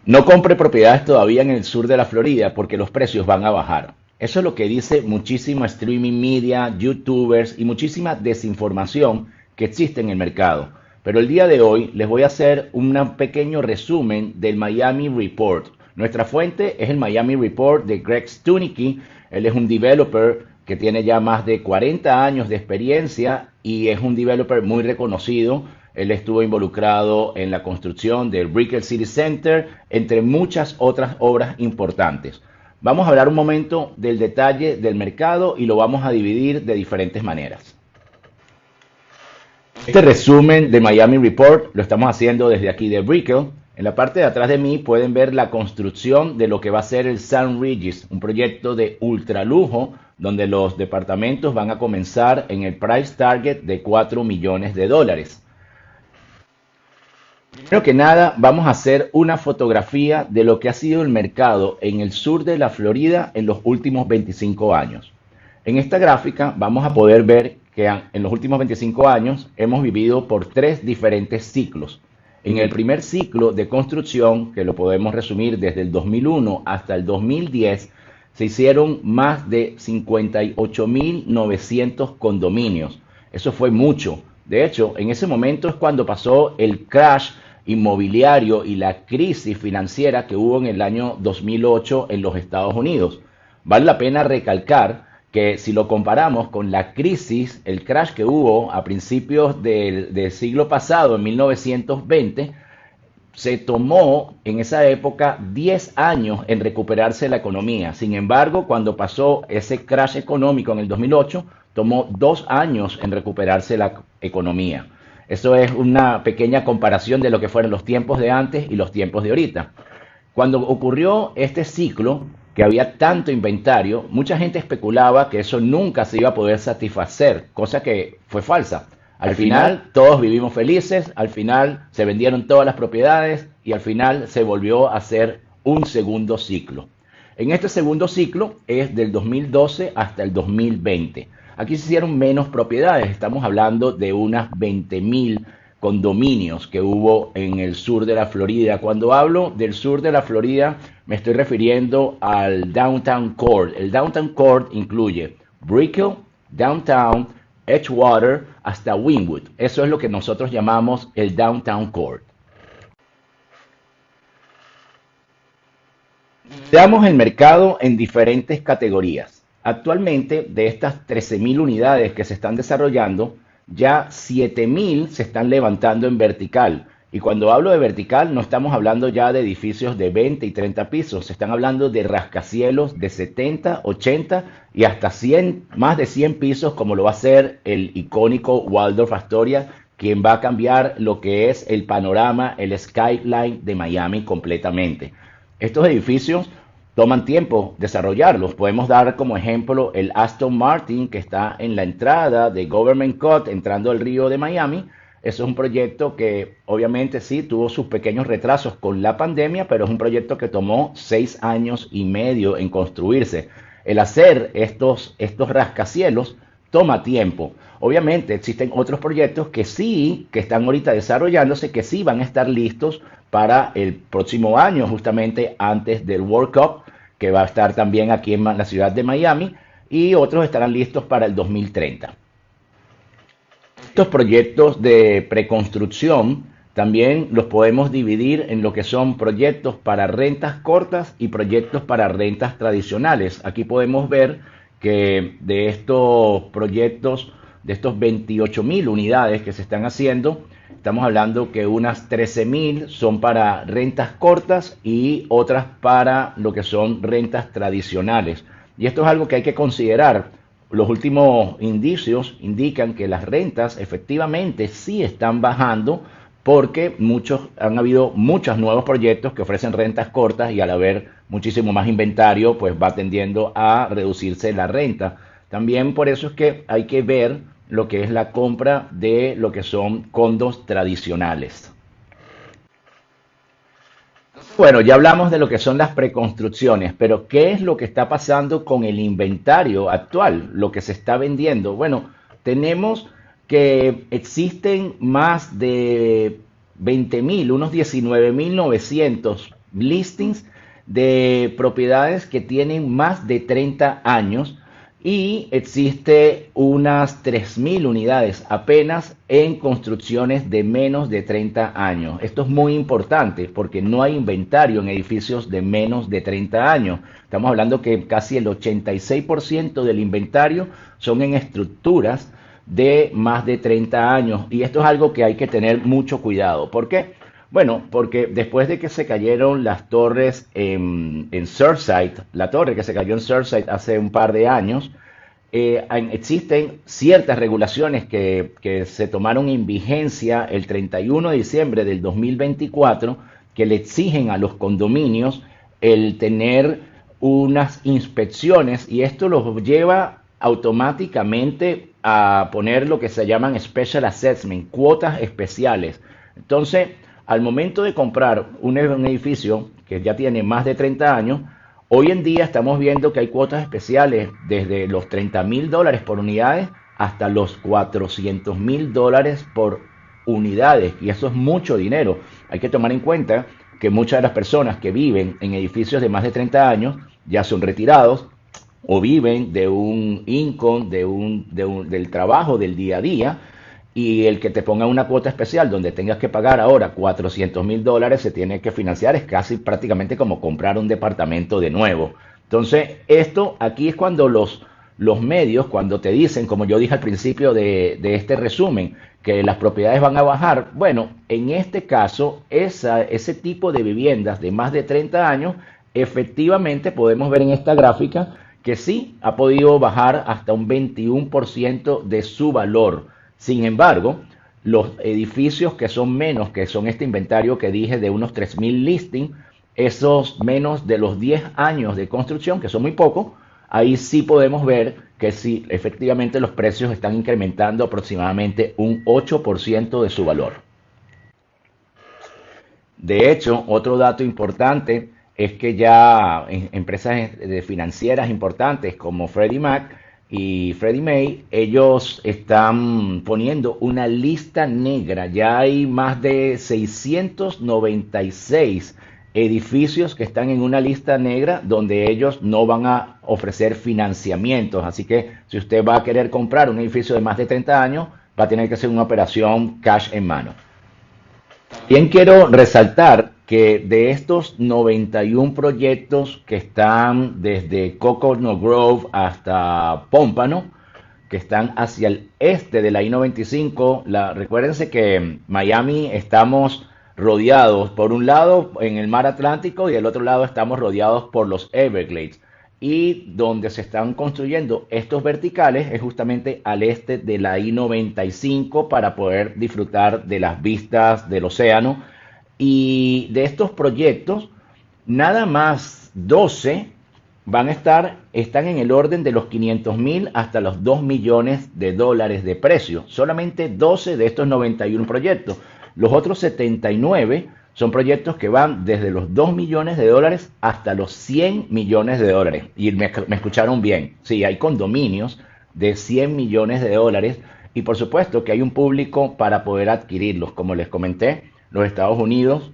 No compre propiedades todavía en el sur de la Florida porque los precios van a bajar. Eso es lo que dice muchísima streaming media, youtubers y muchísima desinformación que existe en el mercado. Pero el día de hoy les voy a hacer un pequeño resumen del Miami Report. Nuestra fuente es el Miami Report de Greg Stunicky. Él es un developer que tiene ya más de 40 años de experiencia y es un developer muy reconocido. Él estuvo involucrado en la construcción del Brickell City Center, entre muchas otras obras importantes. Vamos a hablar un momento del detalle del mercado y lo vamos a dividir de diferentes maneras. Este resumen de Miami Report lo estamos haciendo desde aquí de Brickell. En la parte de atrás de mí pueden ver la construcción de lo que va a ser el Sun Regis, un proyecto de ultralujo donde los departamentos van a comenzar en el price target de $4 millones. Primero que nada, vamos a hacer una fotografía de lo que ha sido el mercado en el sur de la Florida en los últimos 25 años. En esta gráfica vamos a poder ver que en los últimos 25 años hemos vivido por tres diferentes ciclos. En el primer ciclo de construcción, que lo podemos resumir desde el 2001 hasta el 2010, se hicieron más de 58.900 condominios. Eso fue mucho. De hecho, en ese momento es cuando pasó el crash inmobiliario y la crisis financiera que hubo en el año 2008 en los Estados Unidos. Vale la pena recalcar que si lo comparamos con la crisis, el crash que hubo a principios del siglo pasado, en 1920, se tomó en esa época 10 años en recuperarse la economía. Sin embargo, cuando pasó ese crash económico en el 2008, tomó 2 años en recuperarse la economía. Eso es una pequeña comparación de lo que fueron los tiempos de antes y los tiempos de ahorita. Cuando ocurrió este ciclo, que había tanto inventario, mucha gente especulaba que eso nunca se iba a poder satisfacer, cosa que fue falsa. Al final todos vivimos felices, al final se vendieron todas las propiedades y al final se volvió a hacer un segundo ciclo. En este segundo ciclo es del 2012 hasta el 2020. Aquí se hicieron menos propiedades, estamos hablando de unas 20.000 condominios que hubo en el sur de la Florida. Cuando hablo del sur de la Florida me estoy refiriendo al Downtown Core. El Downtown Core incluye Brickell, Downtown, Edgewater hasta Wynwood. Eso es lo que nosotros llamamos el Downtown Core. Veamos el mercado en diferentes categorías. Actualmente, de estas 13.000 unidades que se están desarrollando, ya 7.000 se están levantando en vertical. Y cuando hablo de vertical, no estamos hablando ya de edificios de 20 y 30 pisos, se están hablando de rascacielos de 70, 80 y hasta 100, más de 100 pisos, como lo va a ser el icónico Waldorf Astoria, quien va a cambiar lo que es el panorama, el skyline de Miami completamente. Estos edificios toman tiempo desarrollarlos. Podemos dar como ejemplo el Aston Martin que está en la entrada de Government Cut, entrando al río de Miami. Eso es un proyecto que obviamente sí tuvo sus pequeños retrasos con la pandemia, pero es un proyecto que tomó 6 años y medio en construirse. El hacer estos rascacielos toma tiempo. Obviamente existen otros proyectos que sí, que están ahorita desarrollándose, que sí van a estar listos para el próximo año, justamente antes del World Cup, que va a estar también aquí en la ciudad de Miami, y otros estarán listos para el 2030. Estos proyectos de preconstrucción también los podemos dividir en lo que son proyectos para rentas cortas y proyectos para rentas tradicionales. Aquí podemos ver que de estos proyectos, de estos 28.000 unidades que se están haciendo, estamos hablando que unas 13.000 son para rentas cortas y otras para lo que son rentas tradicionales. Y esto es algo que hay que considerar. Los últimos indicios indican que las rentas efectivamente sí están bajando porque han habido muchos nuevos proyectos que ofrecen rentas cortas y al haber muchísimo más inventario, pues va tendiendo a reducirse la renta. También por eso es que hay que ver lo que es la compra de lo que son condos tradicionales. Bueno, ya hablamos de lo que son las preconstrucciones, pero ¿qué es lo que está pasando con el inventario actual, lo que se está vendiendo? Bueno, tenemos que existen más de 20.000, unos 19.900 listings de propiedades que tienen más de 30 años y existe unas 3.000 unidades apenas en construcciones de menos de 30 años. Esto es muy importante porque no hay inventario en edificios de menos de 30 años. Estamos hablando que casi el 86% del inventario son en estructuras de más de 30 años. Y esto es algo que hay que tener mucho cuidado. ¿Por qué? Bueno, porque después de que se cayeron las torres en Surfside, la torre que se cayó en Surfside hace un par de años, existen ciertas regulaciones que se tomaron en vigencia el 31 de diciembre del 2024 que le exigen a los condominios el tener unas inspecciones y esto los lleva automáticamente a poner lo que se llaman special assessment, cuotas especiales. Entonces, al momento de comprar un edificio que ya tiene más de 30 años, hoy en día estamos viendo que hay cuotas especiales desde los $30.000 por unidades hasta los $400.000 por unidades. Y eso es mucho dinero. Hay que tomar en cuenta que muchas de las personas que viven en edificios de más de 30 años ya son retirados o viven de un income, del trabajo del día a día, y el que te ponga una cuota especial donde tengas que pagar ahora $400.000 se tiene que financiar, es casi prácticamente como comprar un departamento de nuevo. Entonces, esto aquí es cuando los medios, cuando te dicen, como yo dije al principio de este resumen, que las propiedades van a bajar, bueno, en este caso, ese tipo de viviendas de más de 30 años, efectivamente podemos ver en esta gráfica que sí ha podido bajar hasta un 21% de su valor. Sin embargo, los edificios que son menos, que son este inventario que dije de unos 3.000 listings, esos menos de los 10 años de construcción, que son muy pocos, ahí sí podemos ver que sí, efectivamente los precios están incrementando aproximadamente un 8% de su valor. De hecho, otro dato importante es que ya empresas financieras importantes como Freddie Mac y Freddie Mae, ellos están poniendo una lista negra. Ya hay más de 696 edificios que están en una lista negra donde ellos no van a ofrecer financiamientos. Así que si usted va a querer comprar un edificio de más de 30 años, va a tener que hacer una operación cash en mano. Bien, quiero resaltar que de estos 91 proyectos que están desde Coconut Grove hasta Pómpano, que están hacia el este de la I-95, recuérdense que en Miami estamos rodeados, por un lado en el mar Atlántico y del otro lado estamos rodeados por los Everglades. Y donde se están construyendo estos verticales es justamente al este de la I-95 para poder disfrutar de las vistas del océano. Y de estos proyectos, nada más 12 están en el orden de los 500.000 hasta los $2 millones de precio. Solamente 12 de estos 91 proyectos. Los otros 79 son proyectos que van desde los $2 millones hasta los $100 millones. Y me escucharon bien. Sí, hay condominios de $100 millones. Y por supuesto que hay un público para poder adquirirlos. Como les comenté, los Estados Unidos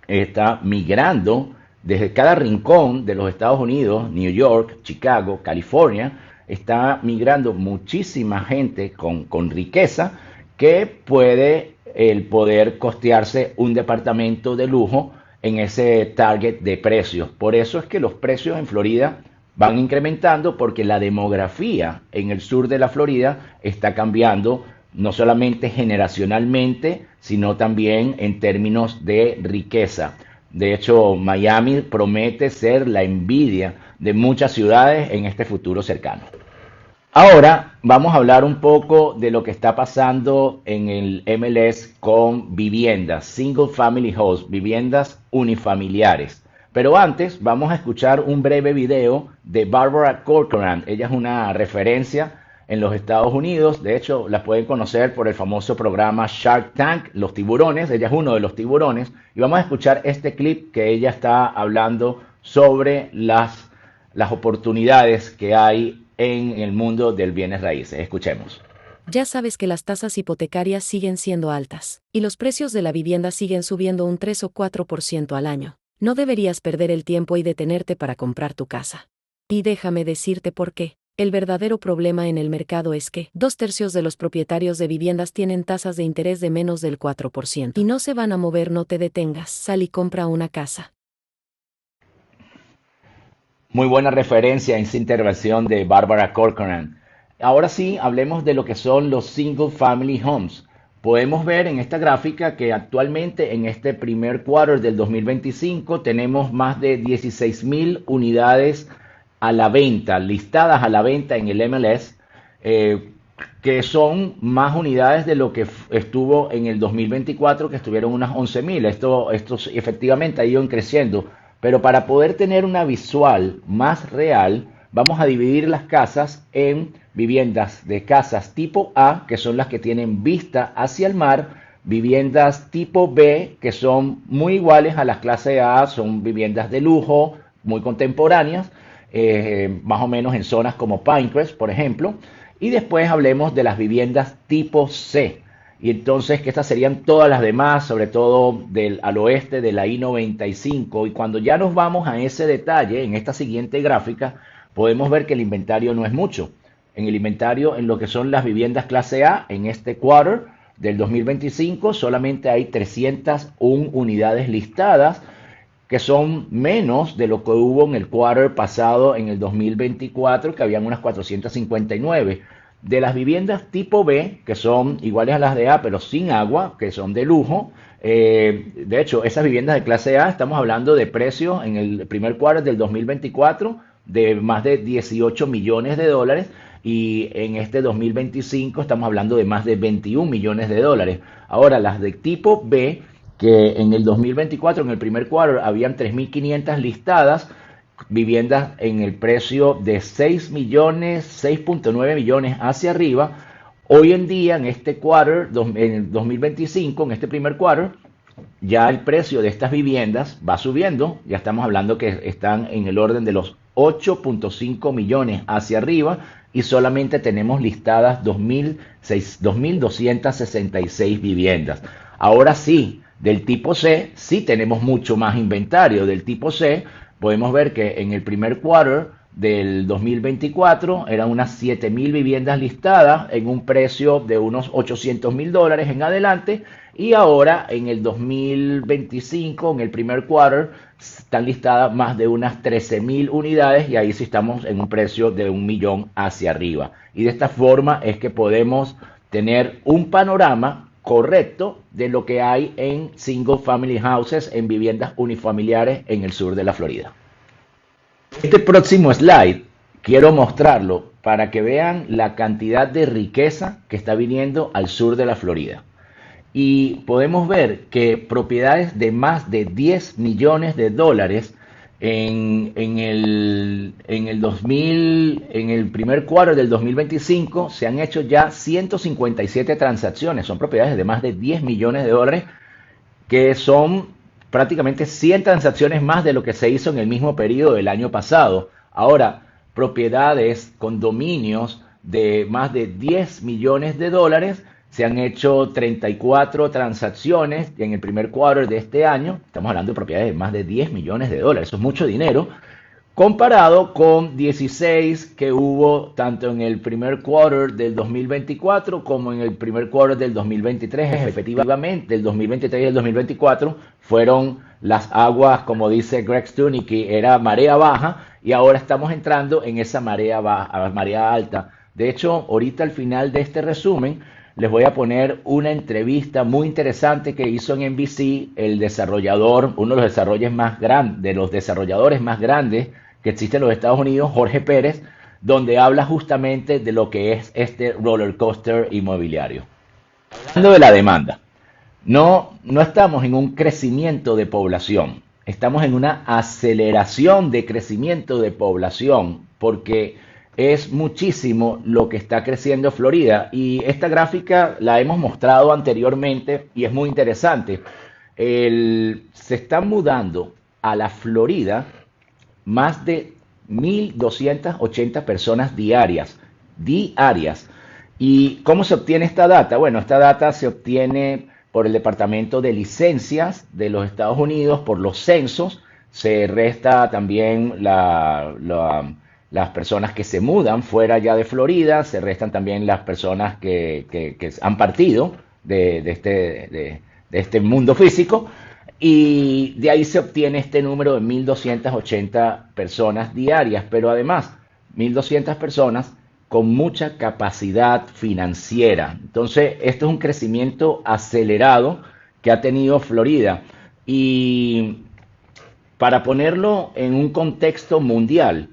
está migrando desde cada rincón de los Estados Unidos, New York, Chicago, California, está migrando muchísima gente con riqueza que puede el poder costearse un departamento de lujo en ese target de precios. Por eso es que los precios en Florida van incrementando porque la demografía en el sur de la Florida está cambiando no solamente generacionalmente, sino también en términos de riqueza. De hecho, Miami promete ser la envidia de muchas ciudades en este futuro cercano. Ahora vamos a hablar un poco de lo que está pasando en el MLS con viviendas, single family homes, viviendas unifamiliares. Pero antes vamos a escuchar un breve video de Barbara Corcoran. Ella es una referencia en los Estados Unidos. De hecho, la pueden conocer por el famoso programa Shark Tank, Los Tiburones. Ella es uno de los tiburones. Y vamos a escuchar este clip que ella está hablando sobre las oportunidades que hay en el mundo del bienes raíces. Escuchemos. Ya sabes que las tasas hipotecarias siguen siendo altas, y los precios de la vivienda siguen subiendo un 3 o 4% al año. No deberías perder el tiempo y detenerte para comprar tu casa. Y déjame decirte por qué. El verdadero problema en el mercado es que 2/3 de los propietarios de viviendas tienen tasas de interés de menos del 4% y no se van a mover. No te detengas, sal y compra una casa. Muy buena referencia en esa intervención de Barbara Corcoran. Ahora sí, hablemos de lo que son los single family homes. Podemos ver en esta gráfica que actualmente en este primer quarter del 2025 tenemos más de 16,000 unidades a la venta, listadas a la venta en el MLS, eh, que son más unidades de lo que estuvo en el 2024, que estuvieron unas 11,000. Esto efectivamente ha ido creciendo, pero para poder tener una visual más real, vamos a dividir las casas en viviendas de casas tipo A, que son las que tienen vista hacia el mar, viviendas tipo B, que son muy iguales a las clase A, son viviendas de lujo, muy contemporáneas, más o menos en zonas como Pinecrest, por ejemplo. Y después hablemos de las viviendas tipo C. Y entonces que estas serían todas las demás, sobre todo al oeste de la I-95. Y cuando ya nos vamos a ese detalle, en esta siguiente gráfica, podemos ver que el inventario no es mucho. En el inventario, en lo que son las viviendas clase A, en este quarter del 2025, solamente hay 301 unidades listadas, que son menos de lo que hubo en el quarter pasado en el 2024, que habían unas 459. De las viviendas tipo B, que son iguales a las de A, pero sin agua, que son de lujo, de hecho, esas viviendas de clase A, estamos hablando de precios en el primer quarter del 2024 de más de 18 millones de dólares, y en este 2025 estamos hablando de más de 21 millones de dólares. Ahora, las de tipo B, que en el 2024, en el primer quarter, habían 3.500 listadas, viviendas en el precio de 6 millones, 6.9 millones hacia arriba. Hoy en día, en este quarter, en el 2025, en este primer quarter, ya el precio de estas viviendas va subiendo. Ya estamos hablando que están en el orden de los 8.5 millones hacia arriba, y solamente tenemos listadas 2.266 viviendas. Ahora sí, del tipo C, sí tenemos mucho más inventario. Del tipo C, podemos ver que en el primer quarter del 2024 eran unas 7,000 viviendas listadas en un precio de unos 800,000 dólares en adelante, y ahora en el 2025, en el primer quarter, están listadas más de unas 13,000 unidades, y ahí sí estamos en un precio de 1 millón hacia arriba. Y de esta forma es que podemos tener un panorama correcto de lo que hay en single family houses, en viviendas unifamiliares en el sur de la Florida. Este próximo slide quiero mostrarlo para que vean la cantidad de riqueza que está viniendo al sur de la Florida. Y podemos ver que propiedades de más de 10 millones de dólares en el primer cuarto del 2025 se han hecho ya 157 transacciones. Son propiedades de más de 10 millones de dólares, que son prácticamente 100 transacciones más de lo que se hizo en el mismo periodo del año pasado. Ahora, propiedades, condominios de más de 10 millones de dólares, se han hecho 34 transacciones en el primer cuarto de este año. Estamos hablando de propiedades de más de 10 millones de dólares. Eso es mucho dinero, comparado con 16 que hubo tanto en el primer quarter del 2024 como en el primer quarter del 2023. Efectivamente, el 2023 y el 2024 fueron las aguas, como dice Greg Stunicky, era marea baja, y ahora estamos entrando en esa marea baja, marea alta. De hecho, ahorita al final de este resumen les voy a poner una entrevista muy interesante que hizo en NBC el desarrollador, uno de los desarrolladores más grandes que existe en los Estados Unidos, Jorge Pérez, donde habla justamente de lo que es este roller coaster inmobiliario. Hablando de la demanda, no estamos en un crecimiento de población, estamos en una aceleración de crecimiento de población, porque es muchísimo lo que está creciendo Florida. Y esta gráfica la hemos mostrado anteriormente y es muy interesante. Se están mudando a la Florida más de 1.280 personas diarias. ¿Y cómo se obtiene esta data? Bueno, esta data se obtiene por el Departamento de Licencias de los Estados Unidos, por los censos, se resta también las personas que se mudan fuera ya de Florida, se restan también las personas que han partido de este mundo físico, y de ahí se obtiene este número de 1.280 personas diarias, pero además 1.200 personas con mucha capacidad financiera. Entonces, esto es un crecimiento acelerado que ha tenido Florida. Y para ponerlo en un contexto mundial,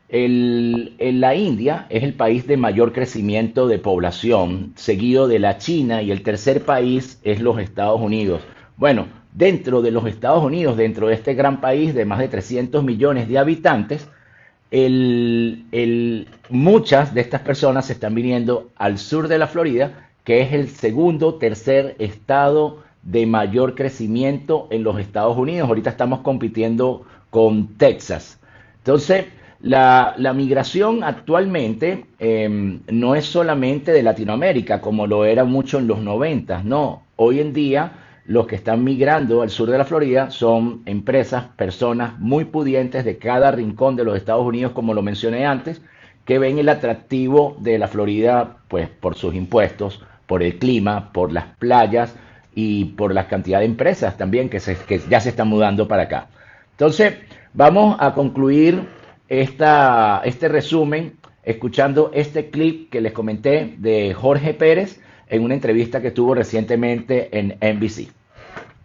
la India es el país de mayor crecimiento de población, seguido de la China, y el tercer país es los Estados Unidos. Bueno, dentro de los Estados Unidos, dentro de este gran país de más de 300 millones de habitantes, muchas de estas personas se están viniendo al sur de la Florida, que es el segundo, tercer estado de mayor crecimiento en los Estados Unidos. Ahorita estamos compitiendo con Texas. Entonces, la migración actualmente no es solamente de Latinoamérica, como lo era mucho en los 90, no. Hoy en día los que están migrando al sur de la Florida son empresas, personas muy pudientes de cada rincón de los Estados Unidos, como lo mencioné antes, que ven el atractivo de la Florida, pues por sus impuestos, por el clima, por las playas y por la cantidad de empresas también que ya se están mudando para acá. Entonces, vamos a concluir este resumen escuchando este clip que les comenté de Jorge Pérez en una entrevista que tuvo recientemente en NBC.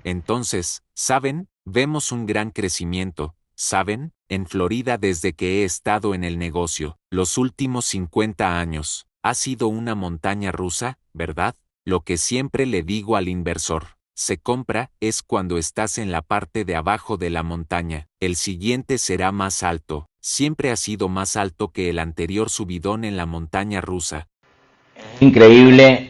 Entonces, ¿saben? Vemos un gran crecimiento, ¿saben? En Florida desde que he estado en el negocio, los últimos 50 años, ha sido una montaña rusa, ¿verdad? Lo que siempre le digo al inversor, se compra es cuando estás en la parte de abajo de la montaña, el siguiente será más alto, siempre ha sido más alto que el anterior subidón en la montaña rusa. Increíble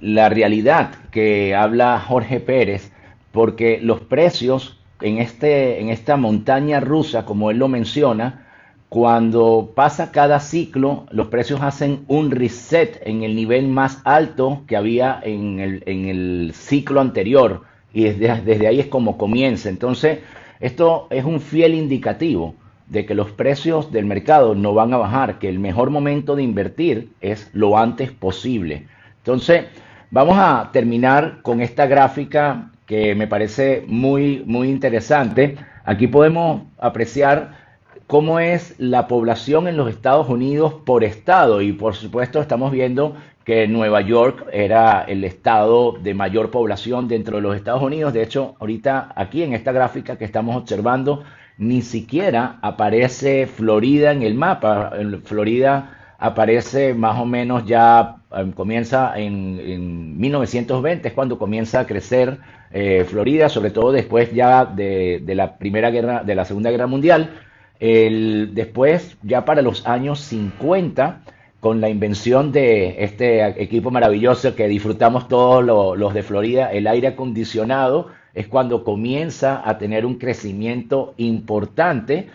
la realidad que habla Jorge Pérez, porque los precios en esta montaña rusa, como él lo menciona, cuando pasa cada ciclo, los precios hacen un reset en el nivel más alto que había en el ciclo anterior, y desde ahí es como comienza. Entonces, esto es un fiel indicativo de que los precios del mercado no van a bajar, que el mejor momento de invertir es lo antes posible. Entonces, vamos a terminar con esta gráfica que me parece muy interesante. Aquí podemos apreciar cómo es la población en los Estados Unidos por estado, y por supuesto estamos viendo que Nueva York era el estado de mayor población dentro de los Estados Unidos. De hecho, ahorita aquí en esta gráfica que estamos observando, ni siquiera aparece Florida en el mapa. Florida aparece más o menos ya, comienza en 1920, es cuando comienza a crecer Florida, sobre todo después ya de la Primera Guerra, de la Segunda Guerra Mundial. Después, ya para los años 50, con la invención de este equipo maravilloso que disfrutamos todos los de Florida, el aire acondicionado, es cuando comienza a tener un crecimiento importante.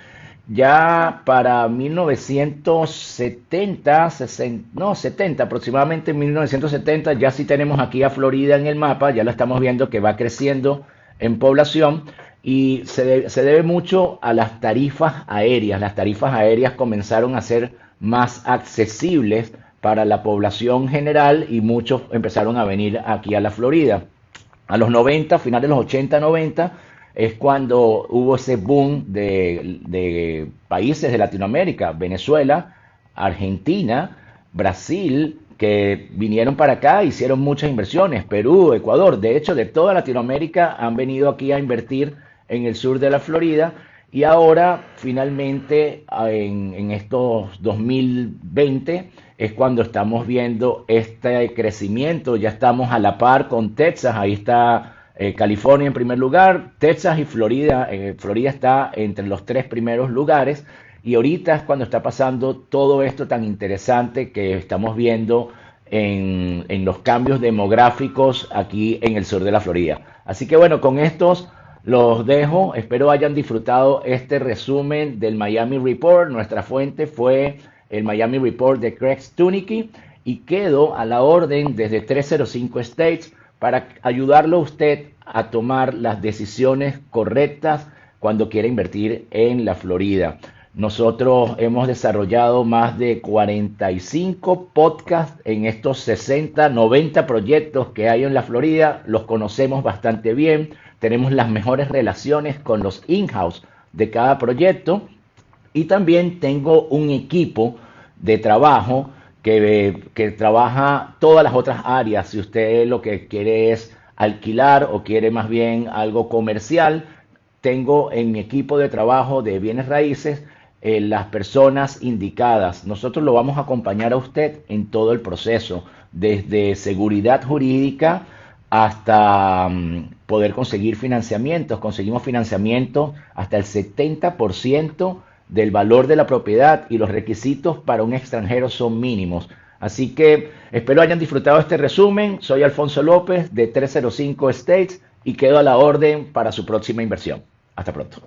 Ya para 1970, 60, no, 70, aproximadamente en 1970, ya sí tenemos aquí a Florida en el mapa, ya la estamos viendo que va creciendo en población, y se debe mucho a las tarifas aéreas. Las tarifas aéreas comenzaron a ser más accesibles para la población general y muchos empezaron a venir aquí a la Florida. A los 90, finales de los 80, 90, es cuando hubo ese boom de países de Latinoamérica, Venezuela, Argentina, Brasil, que vinieron para acá, hicieron muchas inversiones, Perú, Ecuador. De hecho, de toda Latinoamérica han venido aquí a invertir en el sur de la Florida, y ahora finalmente en estos 2020 es cuando estamos viendo este crecimiento. Ya estamos a la par con Texas. Ahí está California en primer lugar, Texas y Florida. Florida está entre los tres primeros lugares, y ahorita es cuando está pasando todo esto tan interesante que estamos viendo en los cambios demográficos aquí en el sur de la Florida. Así que bueno, con estos los dejo. Espero hayan disfrutado este resumen del Miami Report. Nuestra fuente fue el Miami Report de Craig Stunicki, y quedo a la orden desde 305 Estates para ayudarlo a usted a tomar las decisiones correctas cuando quiera invertir en la Florida. Nosotros hemos desarrollado más de 45 podcasts en estos 60, 90 proyectos que hay en la Florida. Los conocemos bastante bien. Tenemos las mejores relaciones con los in-house de cada proyecto. Y también tengo un equipo de trabajo que trabaja todas las otras áreas. Si usted lo que quiere es alquilar o quiere más bien algo comercial, tengo en mi equipo de trabajo de bienes raíces las personas indicadas. Nosotros lo vamos a acompañar a usted en todo el proceso, desde seguridad jurídica hasta poder conseguir financiamientos. Conseguimos financiamiento hasta el 70% del valor de la propiedad y los requisitos para un extranjero son mínimos. Así que espero hayan disfrutado este resumen. Soy Alfonso López de 305 Estates y quedo a la orden para su próxima inversión. Hasta pronto.